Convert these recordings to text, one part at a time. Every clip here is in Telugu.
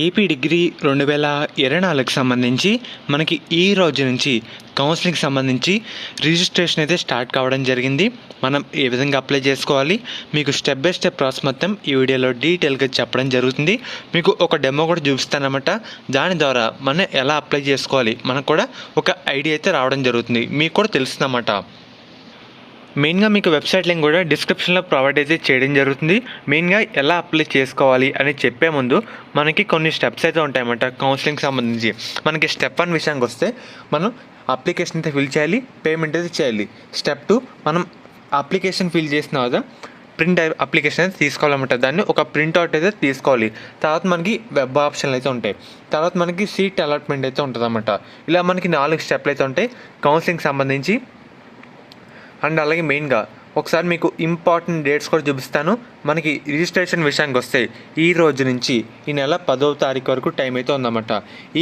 ఏపీ డిగ్రీ 2024కి సంబంధించి మనకి ఈ రోజు నుంచి కౌన్సిలింగ్కి సంబంధించి రిజిస్ట్రేషన్ అయితే స్టార్ట్ కావడం జరిగింది. మనం ఏ విధంగా అప్లై చేసుకోవాలి, మీకు స్టెప్ బై స్టెప్ ప్రాసెస్ మొత్తం ఈ వీడియోలో డీటెయిల్గా చెప్పడం జరుగుతుంది. మీకు ఒక డెమో కూడా చూపిస్తానమాట. దాని ద్వారా మనం ఎలా అప్లై చేసుకోవాలి మనకు కూడా ఒక ఐడియా అయితే రావడం జరుగుతుంది, మీకు కూడా తెలుస్తుందన్నమాట. మెయిన్గా మీకు వెబ్సైట్ లింక్ కూడా డిస్క్రిప్షన్లో ప్రొవైడ్ అయితే చేయడం జరుగుతుంది. మెయిన్గా ఎలా అప్లై చేసుకోవాలి అని చెప్పే ముందు మనకి కొన్ని స్టెప్స్ అయితే ఉంటాయన్నమాట కౌన్సిలింగ్కి సంబంధించి. మనకి స్టెప్ 1 విషయానికి వస్తే మనం అప్లికేషన్ అయితే ఫిల్ చేయాలి, పేమెంట్ అయితే చేయాలి. స్టెప్ 2 మనం అప్లికేషన్ ఫిల్ చేసిన తర్వాత ప్రింట్ అప్లికేషన్ అయితే తీసుకోవాలన్నమాట. దాన్ని ఒక ప్రింట్అవుట్ అయితే తీసుకోవాలి. తర్వాత మనకి వెబ్ ఆప్షన్లు అయితే ఉంటాయి. తర్వాత మనకి సీట్ అలాట్మెంట్ అయితే ఉంటుంది అన్నమాట. ఇలా మనకి 4 స్టెప్లు అయితే ఉంటాయి కౌన్సిలింగ్కి సంబంధించి. అండ్ అలాగే మెయిన్గా ఒకసారి మీకు ఇంపార్టెంట్ డేట్స్ కూడా చూపిస్తాను. మనకి రిజిస్ట్రేషన్ విషయానికి వస్తే ఈ రోజు నుంచి ఈ నెల 10వ తారీఖు వరకు టైం అయితే ఉందన్నమాట.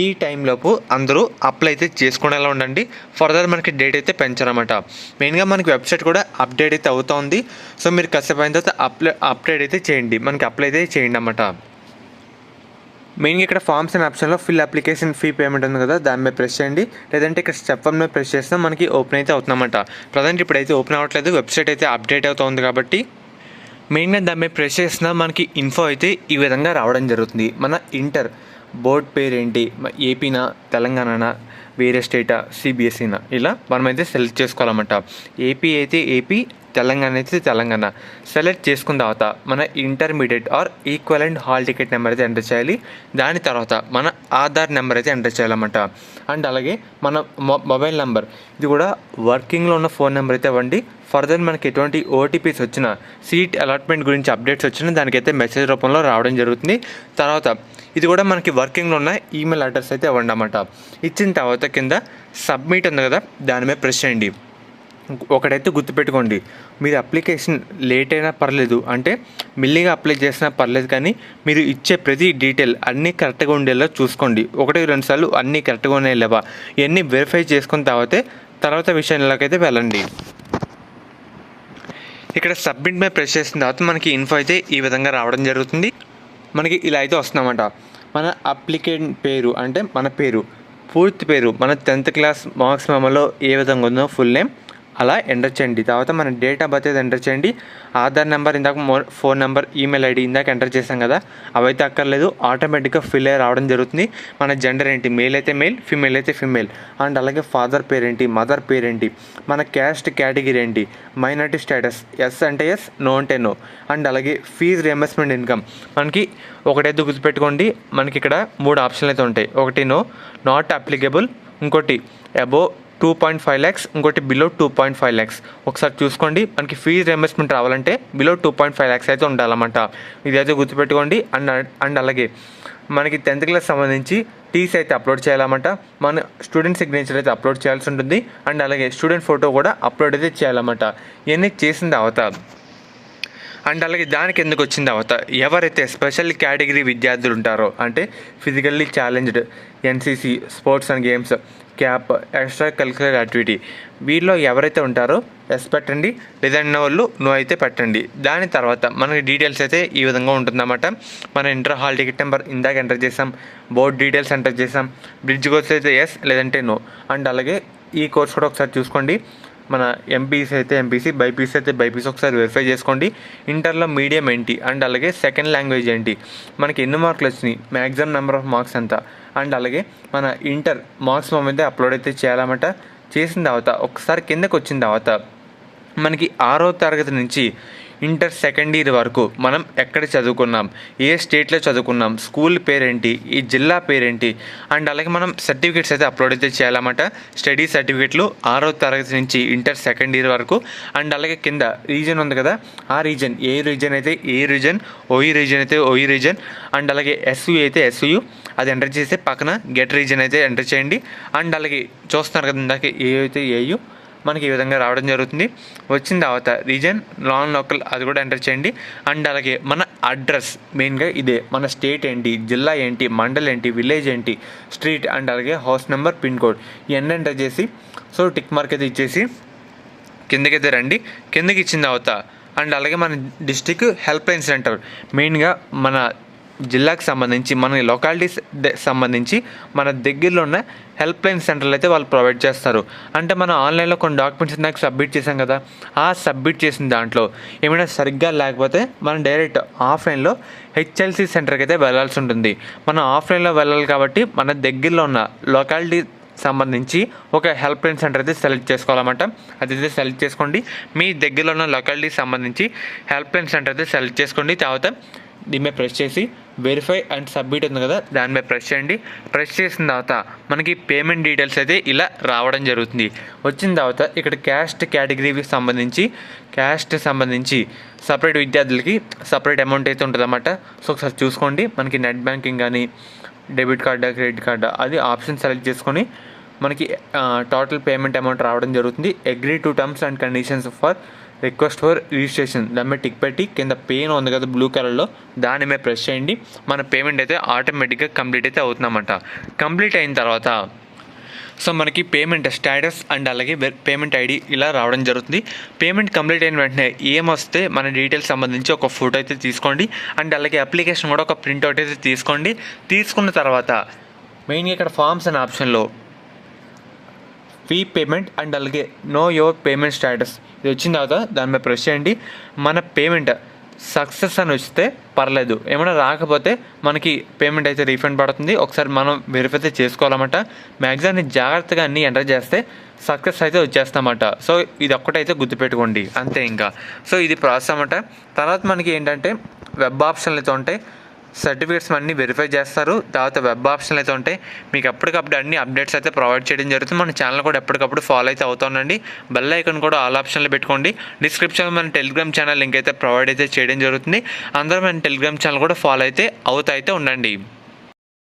ఈ టైంలోపు అందరూ అప్లై అయితే చేసుకునేలా ఉండండి. ఫర్దర్ మనకి డేట్ అయితే పెంచారన్నమాట. మెయిన్గా మనకి వెబ్సైట్ కూడా అప్డేట్ అయితే అవుతుంది. సో మీరు కాసేపు అయిన తర్వాత అప్డేట్ అయితే చేయండి, మనకి అప్లై అయితే చేయండి అన్నమాట. మెయిన్గా ఇక్కడ ఫార్మ్స్ అండ్ ఆప్షన్లో ఫిల్ అప్లికేషన్ ఫీ పేమెంట్ ఉంది కదా, దాని మీద ప్రెస్ చేయండి. లేదంటే ఇక్కడ స్టెప్ 1 మీద ప్రెస్ చేస్తే మనకి ఓపెన్ అయితే అవుతుందన్నమాట. ప్రజెంట్ ఇప్పుడైతే ఓపెన్ అవ్వట్లేదు, వెబ్సైట్ అయితే అప్డేట్ అవుతుంది కాబట్టి మెయిన్గా దాని మీద ప్రెస్ చేసిన మనకి ఇన్ఫో అయితే ఈ విధంగా రావడం జరుగుతుంది. మన ఇంటర్ బోర్డ్ పేరేంటి, ఏపీనా తెలంగాణనా వేరే స్టేటా సిబిఎస్ఈనా, ఇలా మనమైతే సెలెక్ట్ చేసుకోవాలన్నమాట. ఏపీ అయితే ఏపీ, తెలంగాణ అయితే తెలంగాణ సెలెక్ట్ చేసుకున్న తర్వాత మన intermediate or equivalent hall ticket number అయితే ఎంటర్ చేయాలి. దాని తర్వాత మన ఆధార్ నెంబర్ అయితే ఎంటర్ చేయాలన్నమాట. అండ్ అలాగే మన మొబైల్ నెంబర్, ఇది కూడా వర్కింగ్లో ఉన్న ఫోన్ నెంబర్ అయితే ఇవ్వండి. ఫర్దర్ మనకి ఎటువంటి ఓటీపీస్ వచ్చినా, సీట్ అలాట్మెంట్ గురించి అప్డేట్స్ వచ్చినా దానికైతే మెసేజ్ రూపంలో రావడం జరుగుతుంది. తర్వాత ఇది కూడా మనకి వర్కింగ్లో ఉన్న ఈమెయిల్ అడ్రస్ అయితే ఇవ్వండి అన్నమాట. ఇచ్చిన తర్వాత కింద సబ్మిట్ ఉంది కదా, దాని మీద ప్రెస్ చేయండి. ఒకటైతే గుర్తుపెట్టుకోండి, మీరు అప్లికేషన్ లేట్ అయినా పర్లేదు, అంటే మెల్లిగా అప్లై చేసినా పర్లేదు, కానీ మీరు ఇచ్చే ప్రతి డీటెయిల్ అన్నీ కరెక్ట్గా ఉండేలా చూసుకోండి. 1-2 సార్లు అన్నీ కరెక్ట్గా ఉన్నాయి లేవా ఇవన్నీ వెరిఫై చేసుకున్న తర్వాత విషయంలోకైతే వెళ్ళండి. ఇక్కడ సబ్మిట్ మీద ప్రెస్ చేసిన తర్వాత మనకి ఇన్ఫో అయితే ఈ విధంగా రావడం జరుగుతుంది. మనకి ఇలా అయితే వస్తుందన్నమాట. మన అప్లికెంట్ పేరు అంటే మన పేరు, పూర్తి పేరు, మన 10th క్లాస్ మార్క్స్ మెమోలో ఏ విధంగా ఉందో ఫుల్ నేమ్ అలా ఎంటర్ చేయండి. తర్వాత మన డేట్ ఆఫ్ బర్త్ అయితే ఎంటర్ చేయండి. ఆధార్ నెంబర్, ఇందాక ఫోన్ నెంబర్, ఈమెయిల్ ఐడి ఇందాక ఎంటర్ చేసాం కదా, అవైతే అక్కర్లేదు, ఆటోమేటిక్గా ఫిల్ అయ్యి రావడం జరుగుతుంది. మన జెండర్ ఏంటి, మేల్ అయితే మేల్, ఫీమేల్ అయితే ఫీమేల్. అండ్ అలాగే ఫాదర్ పేరేంటి, మదర్ పేరేంటి, మన క్యాస్ట్ కేటగిరీ ఏంటి, మైనారిటీ స్టేటస్, ఎస్ అంటే ఎస్, నో అంటే నో. అండ్ అలాగే ఫీజు రియంబర్స్మెంట్ ఇన్కమ్ మనకి ఒకటైతే గుర్తుపెట్టుకోండి, మనకి ఇక్కడ 3 ఆప్షన్లు అయితే ఉంటాయి. ఒకటి నో, నాట్ అప్లికేబుల్, ఇంకోటి అబోవ్ 2.5 lakhs, ఇంకోటి బిలో 2.5 lakhs. ఒకసారి చూసుకోండి, మనకి ఫీజు రియంబర్స్మెంట్ రావాలంటే బిలో 2.5 lakhs అయితే ఉండాలన్నమాట. ఇదైతే గుర్తుపెట్టుకోండి. అండ్ అలాగే మనకి 10th క్లాస్ సంబంధించి టీసీ అయితే అప్లోడ్ చేయాలన్నమాట. మన స్టూడెంట్ సిగ్నేచర్ అయితే అప్లోడ్ చేయాల్సి ఉంటుంది. అండ్ అలాగే స్టూడెంట్ ఫోటో కూడా అప్లోడ్ అయితే చేయాలన్నమాట. ఇవన్నీ చేసిన తర్వాత అండ్ అలాగే దానికి ఎందుకు వచ్చిన తర్వాత ఎవరైతే స్పెషల్ కేటగిరీ విద్యార్థులు ఉంటారో, అంటే physically challenged, NCC, sports and games, cap, extra curricular activity, వీళ్ళలో ఎవరైతే ఉంటారో ఎస్ పెట్టండి, లేదన్న వాళ్ళు నో అయితే పెట్టండి. దాని తర్వాత మనకి డీటెయిల్స్ అయితే ఈ విధంగా ఉంటుందన్నమాట. మన ఇంటర్ హాల్ టికెట్ నెంబర్ ఇందాక ఎంటర్ చేసాం, బోర్డ్ డీటెయిల్స్ ఎంటర్ చేసాం, బ్రిడ్జ్ కోర్స్ అయితే ఎస్ లేదంటే నో. అండ్ అలాగే ఈ కోర్స్ కూడా ఒకసారి చూసుకోండి. మన ఎంపీసీ అయితే ఎంపీసీ, బైపీసీ అయితే బైపీసీ ఒకసారి వెరిఫై చేసుకోండి. ఇంటర్లో మీడియం ఏంటి, అండ్ అలాగే సెకండ్ లాంగ్వేజ్ ఏంటి, మనకి ఎన్ని మార్కులు వచ్చినాయి, మ్యాక్సిమం నెంబర్ ఆఫ్ మార్క్స్ ఎంత, అండ్ అలాగే మన ఇంటర్ మార్క్స్ అయితే అప్లోడ్ అయితే చేయాలన్నమాట. చేసిన తర్వాత ఒకసారి కిందకు వచ్చిన తర్వాత మనకి 6వ తరగతి నుంచి ఇంటర్ సెకండ్ ఇయర్ వరకు మనం ఎక్కడ చదువుకున్నాం, ఏ స్టేట్లో చదువుకున్నాం, స్కూల్ పేరేంటి, ఈ జిల్లా పేరేంటి, అండ్ అలాగే మనం సర్టిఫికేట్స్ అయితే అప్లోడ్ అయితే చేయాలన్నమాట. స్టడీ సర్టిఫికేట్లు 6వ తరగతి నుంచి ఇంటర్ సెకండ్ ఇయర్ వరకు. అండ్ అలాగే కింద రీజన్ ఉంది కదా, ఆ రీజన్, ఏ రీజన్ అయితే ఏ రీజన్, ఓఈ రీజన్ అయితే ఓఈ రీజన్, అండ్ అలాగే ఎస్యూ అయితే ఎస్యూ, అది ఎంటర్ చేస్తే పక్కన గెట్ రీజన్ అయితే ఎంటర్ చేయండి. అండ్ అలాగే చూస్తున్నారు కదా ఇందాక ఏ అయితే ఏయు, మనకి ఈ విధంగా రావడం జరుగుతుంది. వచ్చిన తర్వాత రీజన్, నాన్ లోకల్, అది కూడా ఎంటర్ చేయండి. అండ్ అలాగే మన అడ్రస్, మెయిన్గా ఇదే, మన స్టేట్ ఏంటి, జిల్లా ఏంటి, మండల్ ఏంటి, విలేజ్ ఏంటి, స్ట్రీట్, అండ్ అలాగే హౌస్ నెంబర్, పిన్ కోడ్, ఇవన్నీ ఎంటర్ చేసి సో టిక్ మార్క్ అయితే ఇచ్చేసి కిందకైతే రండి. కిందకి ఇచ్చిన తర్వాత అండ్ అలాగే మన డిస్ట్రిక్ట్ హెల్ప్ లైన్ సెంటర్, మెయిన్గా మన జిల్లాకు సంబంధించి మన లొకాలిటీస్ సంబంధించి మన దగ్గరలో ఉన్న హెల్ప్ లైన్ సెంటర్లు అయితే వాళ్ళు ప్రొవైడ్ చేస్తారు. అంటే మనం ఆన్లైన్లో కొన్ని డాక్యుమెంట్స్ నాకు సబ్మిట్ చేసాం కదా, ఆ సబ్మిట్ చేసిన దాంట్లో ఏమైనా సరిగ్గా లేకపోతే మనం డైరెక్ట్ ఆఫ్లైన్లో హెచ్ఎల్సి సెంటర్కి అయితే వెళ్ళాల్సి ఉంటుంది. మనం ఆఫ్లైన్లో వెళ్ళాలి కాబట్టి మన దగ్గరలో ఉన్న లొకాలిటీ సంబంధించి ఒక హెల్ప్ లైన్ సెంటర్ అయితే సెలెక్ట్ చేసుకోవాలన్నమాట. అదైతే సెలెక్ట్ చేసుకోండి. మీ దగ్గరలో ఉన్న లొకాలిటీకి సంబంధించి హెల్ప్ లైన్ సెంటర్ అయితే సెలెక్ట్ చేసుకోండి. తర్వాత దీని మీద ప్రెస్ చేసి వెరిఫై అండ్ సబ్మిట్ ఉంది కదా, దాని మీద ప్రెస్ చేయండి. ప్రెస్ చేసిన తర్వాత మనకి పేమెంట్ డీటెయిల్స్ అయితే ఇలా రావడం జరుగుతుంది. వచ్చిన తర్వాత ఇక్కడ క్యాస్ట్ కేటగిరీకి సంబంధించి సపరేట్ విద్యార్థులకి సపరేట్ అమౌంట్ అయితే ఉంటుంది అన్నమాట. సో ఒకసారి చూసుకోండి. మనకి నెట్ బ్యాంకింగ్ కానీ డెబిట్ కార్డా క్రెడిట్ కార్డా అది ఆప్షన్ సెలెక్ట్ చేసుకొని మనకి టోటల్ పేమెంట్ అమౌంట్ రావడం జరుగుతుంది. Agree to terms and conditions for request for registration దాని మీద టిక్ పెట్టి కింద పేన్ ఉంది కదా బ్లూ కలర్లో, దాని మీద ప్రెస్ చేయండి. మన పేమెంట్ అయితే ఆటోమేటిక్గా కంప్లీట్ అయితే అవుతుందన్నమాట. కంప్లీట్ అయిన తర్వాత సో మనకి పేమెంట్ స్టేటస్ అండ్ అలాగే పేమెంట్ ఐడి ఇలా రావడం జరుగుతుంది. పేమెంట్ కంప్లీట్ అయిన వెంటనే ఏమొస్తే మన డీటెయిల్స్ సంబంధించి ఒక ఫోటో అయితే తీసుకోండి. అండ్ అలాగే అప్లికేషన్ కూడా ఒక ప్రింట్అవుట్ అయితే తీసుకోండి. తీసుకున్న తర్వాత మెయిన్గా ఇక్కడ ఫార్మ్స్ అనే ఆప్షన్లో ఫీ పేమెంట్ అండ్ అలాగే నో యువర్ పేమెంట్ స్టేటస్ ఇది వచ్చిన తర్వాత దాని మీద ప్రెస్ చేయండి. మన పేమెంట్ సక్సెస్ అని వస్తే పర్లేదు, ఏమైనా రాకపోతే మనకి పేమెంట్ అయితే రీఫండ్ పడుతుంది. ఒకసారి మనం వెరిఫై అయితే చేసుకోవాలన్నమాట. మ్యాక్సిమం జాగ్రత్తగా అన్నీ ఎంటర్ చేస్తే సక్సెస్ అయితే వచ్చేస్తామట. సో ఇది ఒక్కటైతే గుర్తుపెట్టుకోండి అంతే ఇంకా. సో ఇది ప్రాసెస్ అన్నమాట. తర్వాత మనకి ఏంటంటే వెబ్ ఆప్షన్లు అయితే ఉంటాయి. సర్టిఫికేట్స్ అన్నీ వెరిఫై చేస్తారు. తర్వాత వెబ్ ఆప్షన్లు అయితే ఉంటాయి. మీకు ఎప్పటికప్పుడు అన్ని అప్డేట్స్ అయితే ప్రొవైడ్ చేయడం జరుగుతుంది. మన ఛానల్ కూడా ఎప్పటికప్పుడు ఫాలో అయితే అవుతుండండి. బెల్ ఐకాన్ కూడా ఆల్ ఆప్షన్లు పెట్టుకోండి. డిస్క్రిప్షన్లో మన టెలిగ్రామ్ ఛానల్ లింక్ అయితే ప్రొవైడ్ అయితే చేయడం జరుగుతుంది. అందరూ మన టెలిగ్రామ్ ఛానల్ కూడా ఫాలో అయితే అవుతూ ఉండండి.